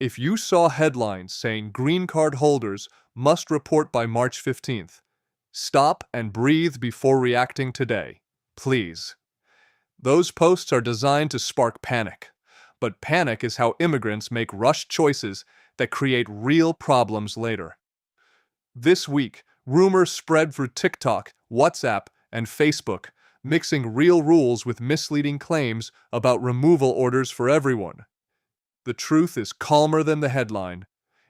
If you saw headlines saying green card holders must report by March 15th, stop and breathe before reacting today, please. Those posts are designed to spark panic, but panic is how immigrants make rushed choices that create real problems later. This week, rumors spread through TikTok, WhatsApp, and Facebook, mixing real rules with misleading claims about removal orders for everyone. The truth is calmer than the headline,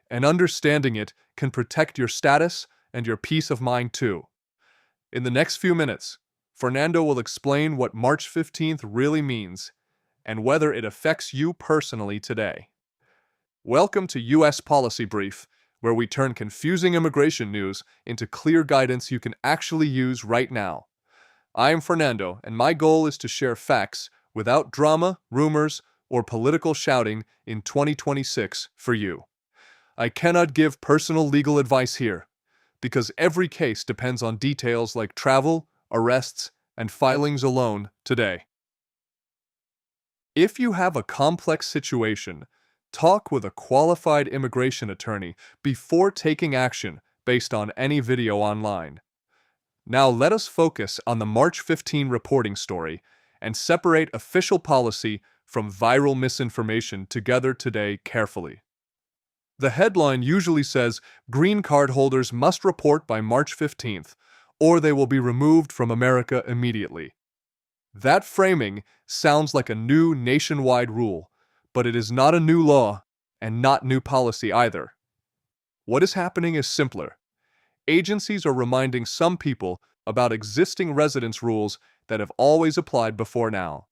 and understanding it can protect your status and your peace of mind too. In the next few minutes, Fernando will explain what March 15th really means and whether it affects you personally today. Welcome to US Policy Brief, where we turn confusing immigration news into clear guidance you can actually use right now. I am Fernando, and my goal is to share facts without drama, rumors, or political shouting in 2026 for you. I cannot give personal legal advice here, because every case depends on details like travel, arrests, and filings alone today. If you have a complex situation, talk with a qualified immigration attorney before taking action based on any video online. Now let us focus on the March 15 reporting story and separate official policy from viral misinformation together today carefully. The headline usually says green card holders must report by March 15th, or they will be removed from America immediately. That framing sounds like a new nationwide rule, but it is not a new law and not new policy either. What is happening is simpler. Agencies are reminding some people about existing residence rules that have always applied before now.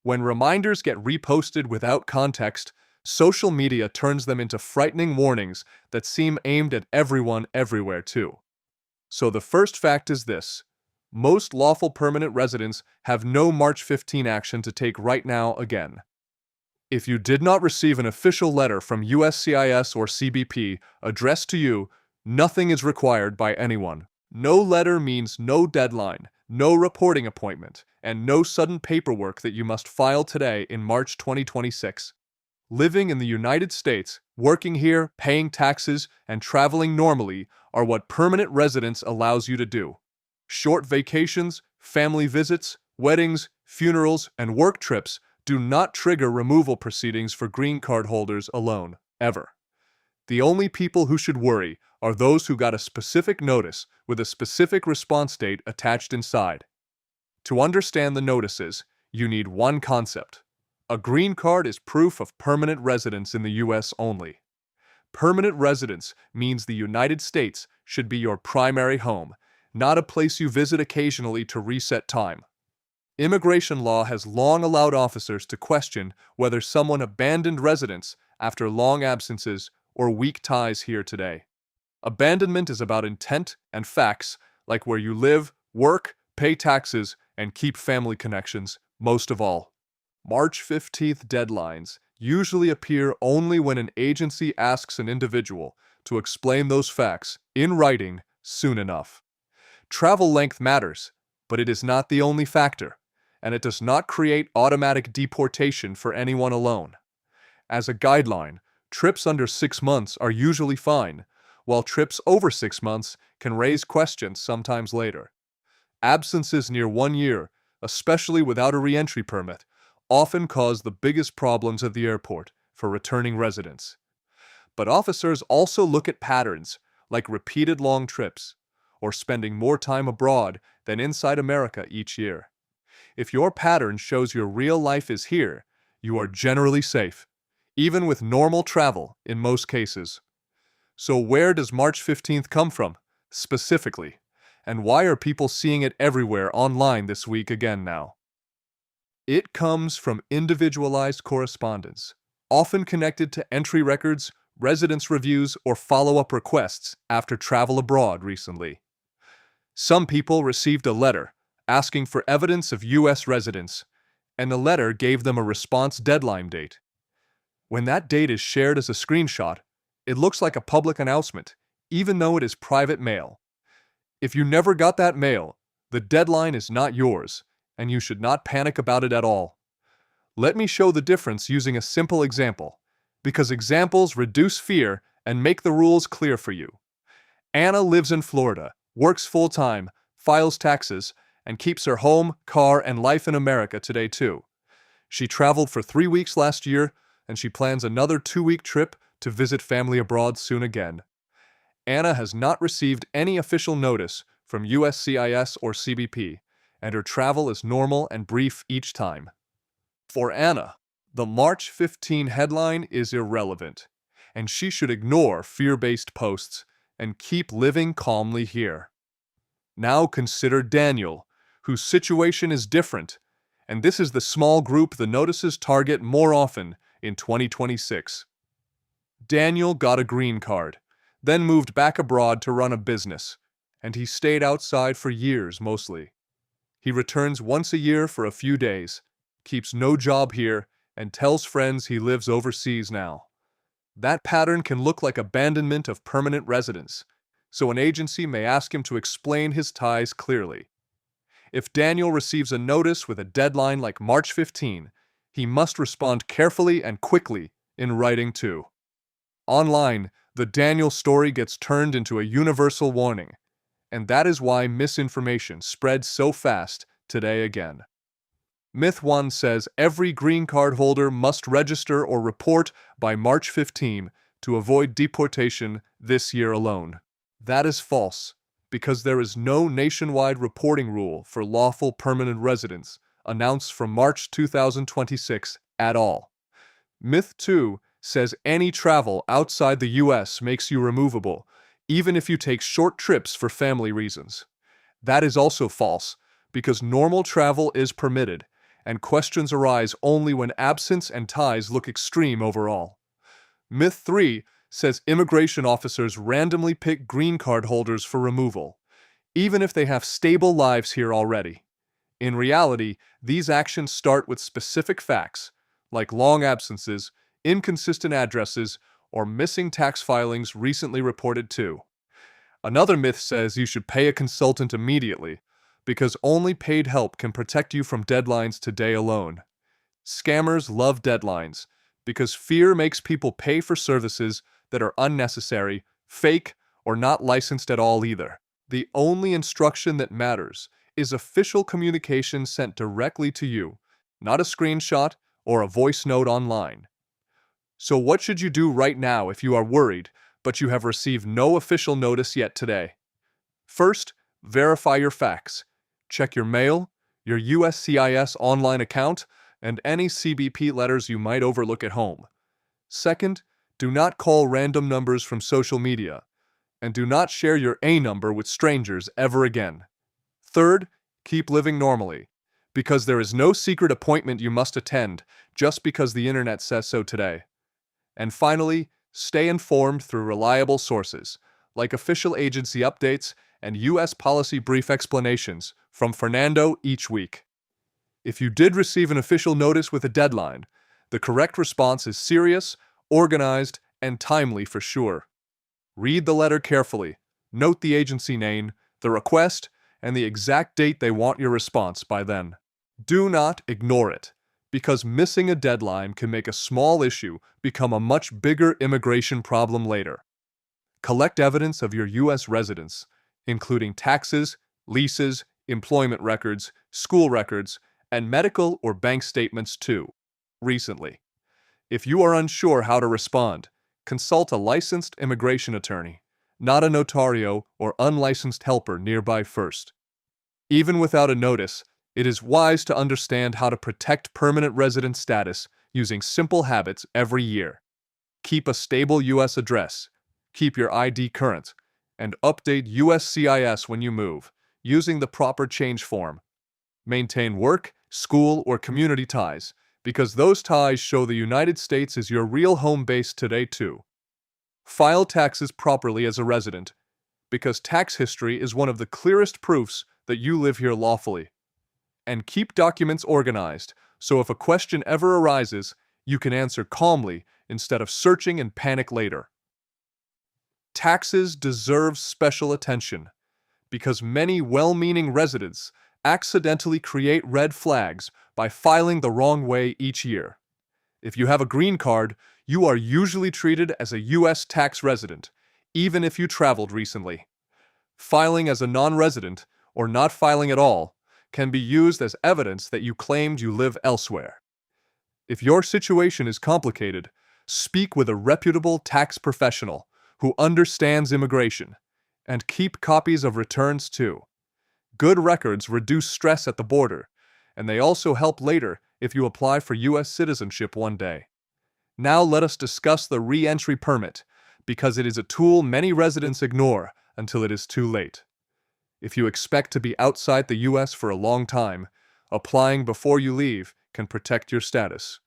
When reminders get reposted without context, social media turns them into frightening warnings that seem aimed at everyone everywhere too. So the first fact is this: most lawful permanent residents have no March 15 action to take right now again. If you did not receive an official letter from USCIS or CBP addressed to you, nothing is required by anyone. No letter means no deadline, no reporting appointment, and no sudden paperwork that you must file today in March 2026. Living in the United States, working here, paying taxes, and traveling normally are what permanent residence allows you to do. Short vacations, family visits, weddings, funerals, and work trips do not trigger removal proceedings for green card holders alone, ever. The only people who should worry are those who got a specific notice with a specific response date attached inside. To understand the notices, you need one concept. A green card is proof of permanent residence in the U.S. only. Permanent residence means the United States should be your primary home, not a place you visit occasionally to reset time. Immigration law has long allowed officers to question whether someone abandoned residence after long absences or weak ties here today. Abandonment is about intent and facts, like where you live, work, pay taxes, and keep family connections, most of all. March 15th deadlines usually appear only when an agency asks an individual to explain those facts in writing soon enough. Travel length matters, but it is not the only factor, and it does not create automatic deportation for anyone alone. As a guideline, trips under 6 months are usually fine, while trips over 6 months can raise questions sometimes later. Absences near 1 year, especially without a re-entry permit, often cause the biggest problems at the airport for returning residents. But officers also look at patterns like repeated long trips or spending more time abroad than inside America each year. If your pattern shows your real life is here, you are generally safe, even with normal travel in most cases. So where does March 15th come from, specifically? And why are people seeing it everywhere online this week again now? It comes from individualized correspondence, often connected to entry records, residence reviews, or follow-up requests after travel abroad recently. Some people received a letter asking for evidence of U.S. residence, and the letter gave them a response deadline date. When that date is shared as a screenshot, it looks like a public announcement, even though it is private mail. If you never got that mail, the deadline is not yours, and you should not panic about it at all. Let me show the difference using a simple example. because examples reduce fear and make the rules clear for you. Anna lives in Florida, works full-time, files taxes, and keeps her home, car, and life in America today too. She traveled for 3 weeks last year, and she plans another 2-week trip to visit family abroad soon again. Anna has not received any official notice from USCIS or CBP, and her travel is normal and brief each time. For Anna, the March 15 headline is irrelevant, and she should ignore fear-based posts and keep living calmly here. Now consider Daniel, whose situation is different, and this is the small group the notices target more often in 2026. Daniel got a green card, then moved back abroad to run a business, and he stayed outside for years mostly. He returns once a year for a few days, keeps no job here, and tells friends he lives overseas now. That pattern can look like abandonment of permanent residence, so an agency may ask him to explain his ties clearly. If Daniel receives a notice with a deadline like March 15, he must respond carefully and quickly in writing too. Online, the Daniel story gets turned into a universal warning, and that is why misinformation spreads so fast today again. Myth 1 says every green card holder must register or report by March 15 to avoid deportation this year alone. That is false, because there is no nationwide reporting rule for lawful permanent residents announced from March 2026 at all. Myth 2 says any travel outside the U.S. makes you removable, even if you take short trips for family reasons. That is also false, because normal travel is permitted, and questions arise only when absence and ties look extreme overall. Myth 3 says immigration officers randomly pick green card holders for removal, even if they have stable lives here already. In reality, these actions start with specific facts, like long absences, inconsistent addresses, or missing tax filings recently reported too. Another myth says you should pay a consultant immediately, because only paid help can protect you from deadlines today alone. Scammers love deadlines, because fear makes people pay for services that are unnecessary, fake, or not licensed at all either. The only instruction that matters is official communication sent directly to you, not a screenshot or a voice note online. So what should you do right now if you are worried, but you have received no official notice yet today? First, verify your facts. Check your mail, your USCIS online account, and any CBP letters you might overlook at home. Second, do not call random numbers from social media, and do not share your A number with strangers ever again. Third, keep living normally, because there is no secret appointment you must attend just because the internet says so today. And finally, stay informed through reliable sources, like official agency updates and U.S. policy brief explanations from Fernando each week. If you did receive an official notice with a deadline, the correct response is serious, organized, and timely for sure. Read the letter carefully, note the agency name, the request, and the exact date they want your response by then. Do not ignore it, because missing a deadline can make a small issue become a much bigger immigration problem later. Collect evidence of your U.S. residence, including taxes, leases, employment records, school records, and medical or bank statements too, recently. If you are unsure how to respond, consult a licensed immigration attorney, not a notario or unlicensed helper nearby first. Even without a notice, it is wise to understand how to protect permanent resident status using simple habits every year. Keep a stable U.S. address, keep your ID current, and update USCIS when you move, using the proper change form. Maintain work, school, or community ties, because those ties show the United States is your real home base today too. File taxes properly as a resident, because tax history is one of the clearest proofs that you live here lawfully. And keep documents organized, so if a question ever arises, you can answer calmly instead of searching and panic later. Taxes deserve special attention, because many well-meaning residents accidentally create red flags by filing the wrong way each year. If you have a green card, you are usually treated as a U.S. tax resident, even if you traveled recently. Filing as a non-resident, or not filing at all, can be used as evidence that you claimed you live elsewhere. If your situation is complicated, speak with a reputable tax professional who understands immigration, and keep copies of returns too. Good records reduce stress at the border, and they also help later if you apply for U.S. citizenship one day. Now let us discuss the re-entry permit, because it is a tool many residents ignore until it is too late. If you expect to be outside the U.S. for a long time, applying before you leave can protect your status.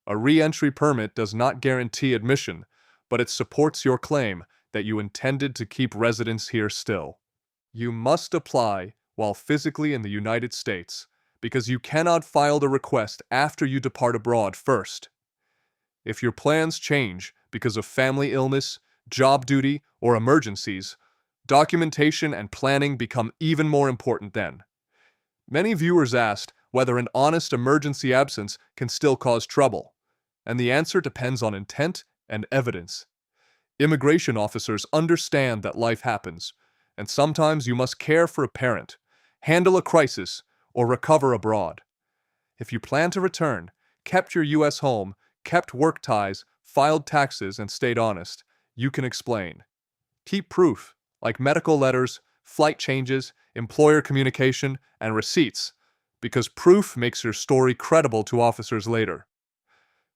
A re-entry permit does not guarantee admission, but it supports your claim that you intended to keep residence here still. You must apply while physically in the United States, because you cannot file the request after you depart abroad first. If your plans change because of family illness, job duty, or emergencies, documentation and planning become even more important then. Many viewers asked whether an honest emergency absence can still cause trouble, and the answer depends on intent and evidence. Immigration officers understand that life happens, and sometimes you must care for a parent, handle a crisis, or recover abroad. If you plan to return, kept your U.S. home, kept work ties, filed taxes, and stayed honest, you can explain. Keep proof, like medical letters, flight changes, employer communication, and receipts, because proof makes your story credible to officers later.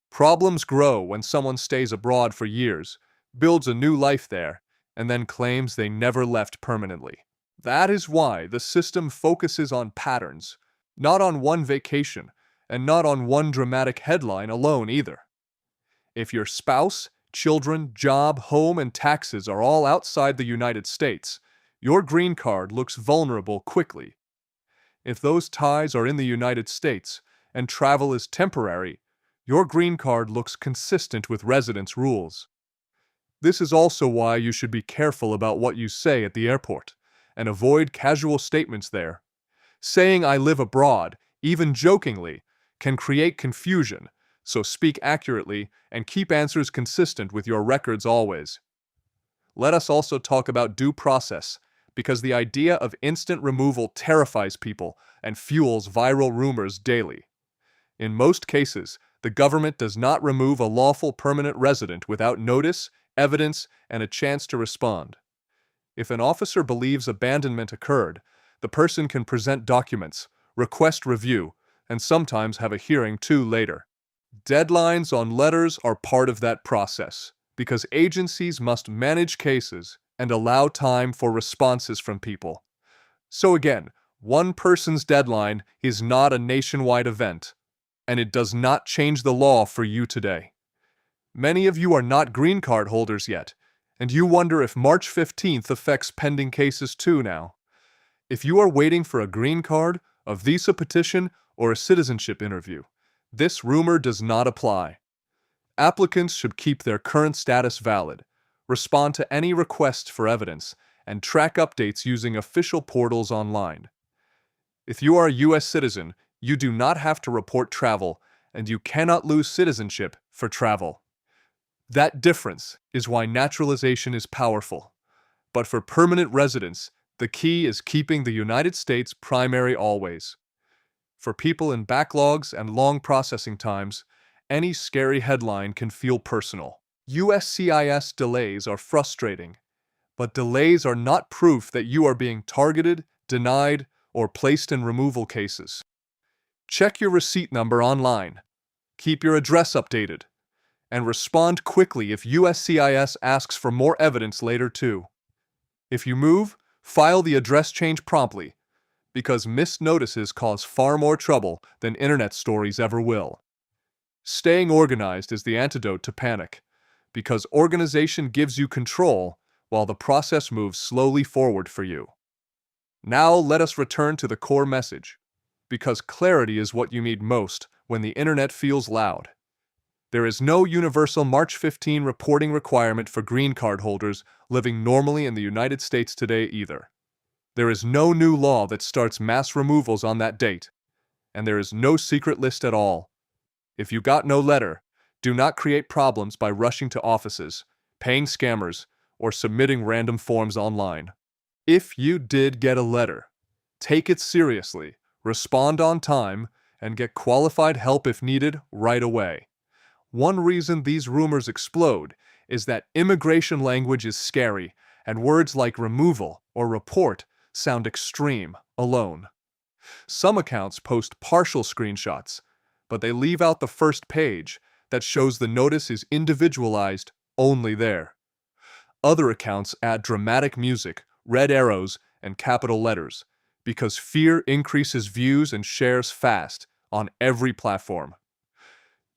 Problems grow when someone stays abroad for years, builds a new life there, and then claims they never left permanently. That is why the system focuses on patterns, not on one vacation, and not on one dramatic headline alone either. If your spouse, children, job, home, and taxes are all outside the United States, your green card looks vulnerable quickly. If those ties are in the United States and travel is temporary, your green card looks consistent with residence rules. This is also why you should be careful about what you say at the airport, and avoid casual statements there. Saying "I live abroad," even jokingly, can create confusion, so speak accurately and keep answers consistent with your records always. Let us also talk about due process, because the idea of instant removal terrifies people and fuels viral rumors daily. In most cases, the government does not remove a lawful permanent resident without notice, evidence, and a chance to respond. If an officer believes abandonment occurred, the person can present documents, request review, and sometimes have a hearing too later. Deadlines on letters are part of that process, because agencies must manage cases and allow time for responses from people. So again, one person's deadline is not a nationwide event, and it does not change the law for you today. Many of you are not green card holders yet, and you wonder if March 15th affects pending cases too now. If you are waiting for a green card, a visa petition, or a citizenship interview, this rumor does not apply. Applicants should keep their current status valid, respond to any requests for evidence, and track updates using official portals online. If you are a U.S. citizen, you do not have to report travel, and you cannot lose citizenship for travel. That difference is why naturalization is powerful. But for permanent residents, the key is keeping the United States primary always. For people in backlogs and long processing times, any scary headline can feel personal. USCIS delays are frustrating, but delays are not proof that you are being targeted, denied, or placed in removal cases. Check your receipt number online, keep your address updated, and respond quickly if USCIS asks for more evidence later too. If you move, file the address change promptly, because missed notices cause far more trouble than internet stories ever will. Staying organized is the antidote to panic, because organization gives you control while the process moves slowly forward for you. Now let us return to the core message, because clarity is what you need most when the internet feels loud. There is no universal March 15 reporting requirement for green card holders living normally in the United States today either. There is no new law that starts mass removals on that date, and there is no secret list at all. If you got no letter, Do not create problems by rushing to offices, paying scammers, or submitting random forms online. If you did get a letter, take it seriously, respond on time, and get qualified help if needed right away. One reason these rumors explode is that immigration language is scary, and words like removal or report sound extreme alone. Some accounts post partial screenshots, but they leave out the first page that shows the notice is individualized only there. Other accounts add dramatic music, red arrows, and capital letters, because fear increases views and shares fast on every platform.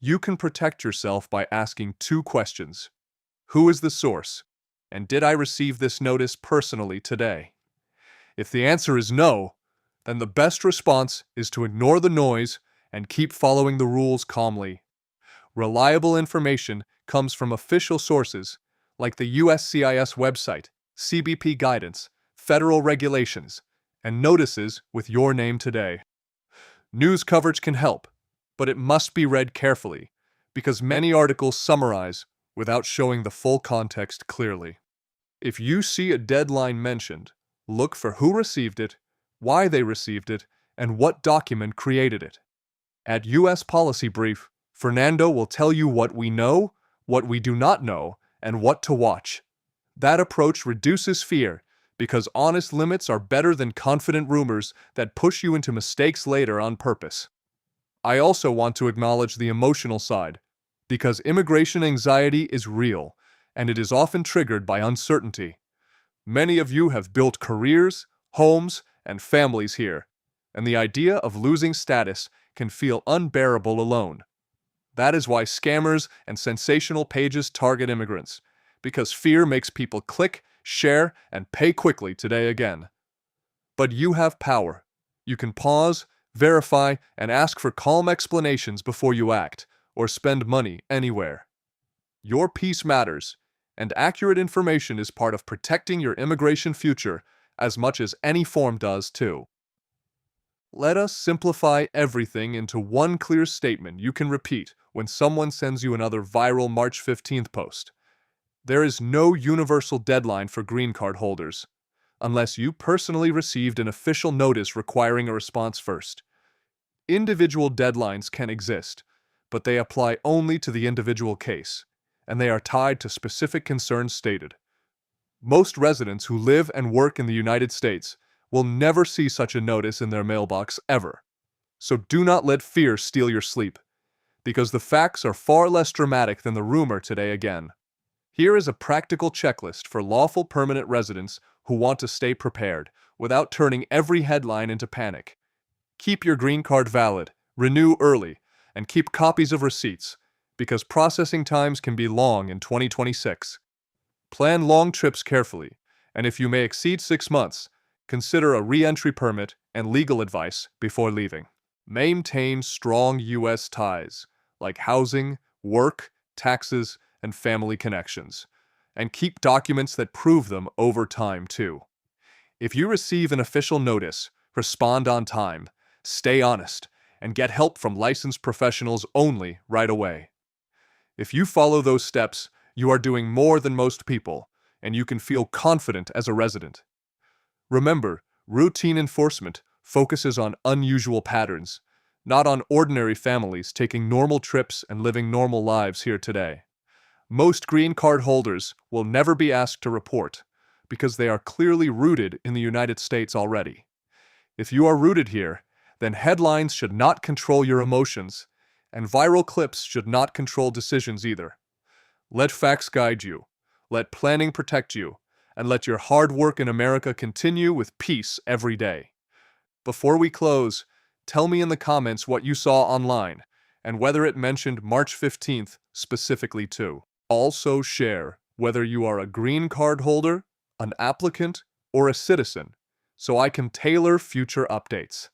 You can protect yourself by asking 2 questions. Who is the source? And did I receive this notice personally today? If the answer is no, then the best response is to ignore the noise and keep following the rules calmly. Reliable information comes from official sources like the USCIS website, CBP guidance, federal regulations, and notices with your name today. News coverage can help, but it must be read carefully because many articles summarize without showing the full context clearly. If you see a deadline mentioned, look for who received it, why they received it, and what document created it. At US Policy Brief, Fernando will tell you what we know, what we do not know, and what to watch. That approach reduces fear because honest limits are better than confident rumors that push you into mistakes later on purpose. I also want to acknowledge the emotional side, because immigration anxiety is real, and it is often triggered by uncertainty. Many of you have built careers, homes, and families here, and the idea of losing status can feel unbearable alone. That is why scammers and sensational pages target immigrants, because fear makes people click, share, and pay quickly today again. But you have power. You can pause, verify, and ask for calm explanations before you act or spend money anywhere. Your peace matters, and accurate information is part of protecting your immigration future as much as any form does too. Let us simplify everything into one clear statement you can repeat when someone sends you another viral March 15th post. There is no universal deadline for green card holders, unless you personally received an official notice requiring a response first. Individual deadlines can exist, but they apply only to the individual case, and they are tied to specific concerns stated. Most residents who live and work in the United States will never see such a notice in their mailbox ever. So do not let fear steal your sleep, because the facts are far less dramatic than the rumor today again. Here is a practical checklist for lawful permanent residents who want to stay prepared without turning every headline into panic. Keep your green card valid, renew early, and keep copies of receipts, because processing times can be long in 2026. Plan long trips carefully, and if you may exceed 6 months, consider a re-entry permit and legal advice before leaving. Maintain strong U.S. ties, like housing, work, taxes, and family connections, and keep documents that prove them over time too. If you receive an official notice, respond on time, stay honest, and get help from licensed professionals only right away. If you follow those steps, you are doing more than most people, and you can feel confident as a resident. Remember, routine enforcement focuses on unusual patterns, not on ordinary families taking normal trips and living normal lives here today. Most green card holders will never be asked to report, because they are clearly rooted in the United States already. If you are rooted here, then headlines should not control your emotions, and viral clips should not control decisions either. Let facts guide you, let planning protect you, and let your hard work in America continue with peace every day. Before we close, tell me in the comments what you saw online, and whether it mentioned March 15th specifically too. Also share whether you are a green card holder, an applicant, or a citizen, so I can tailor future updates.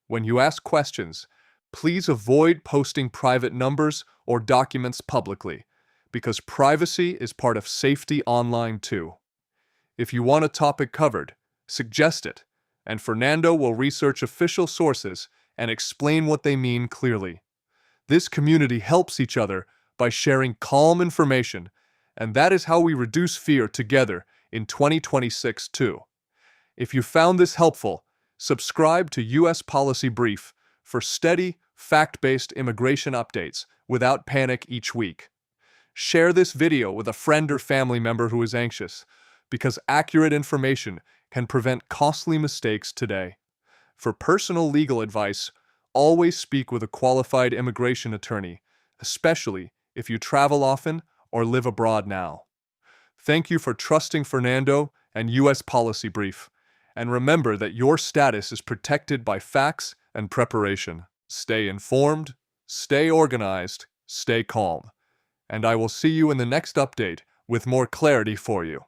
When you ask questions, please avoid posting private numbers or documents publicly, because privacy is part of safety online too. If you want a topic covered, suggest it, and Fernando will research official sources and explain what they mean clearly. This community helps each other by sharing calm information, and that is how we reduce fear together in 2026 too. If you found this helpful, subscribe to US Policy Brief for steady, fact-based immigration updates without panic each week. Share this video with a friend or family member who is anxious, because accurate information can prevent costly mistakes today. For personal legal advice, always speak with a qualified immigration attorney, especially if you travel often or live abroad now. Thank you for trusting Fernando and US Policy Brief. And remember that your status is protected by facts and preparation. Stay informed, stay organized, stay calm. And I will see you in the next update with more clarity for you.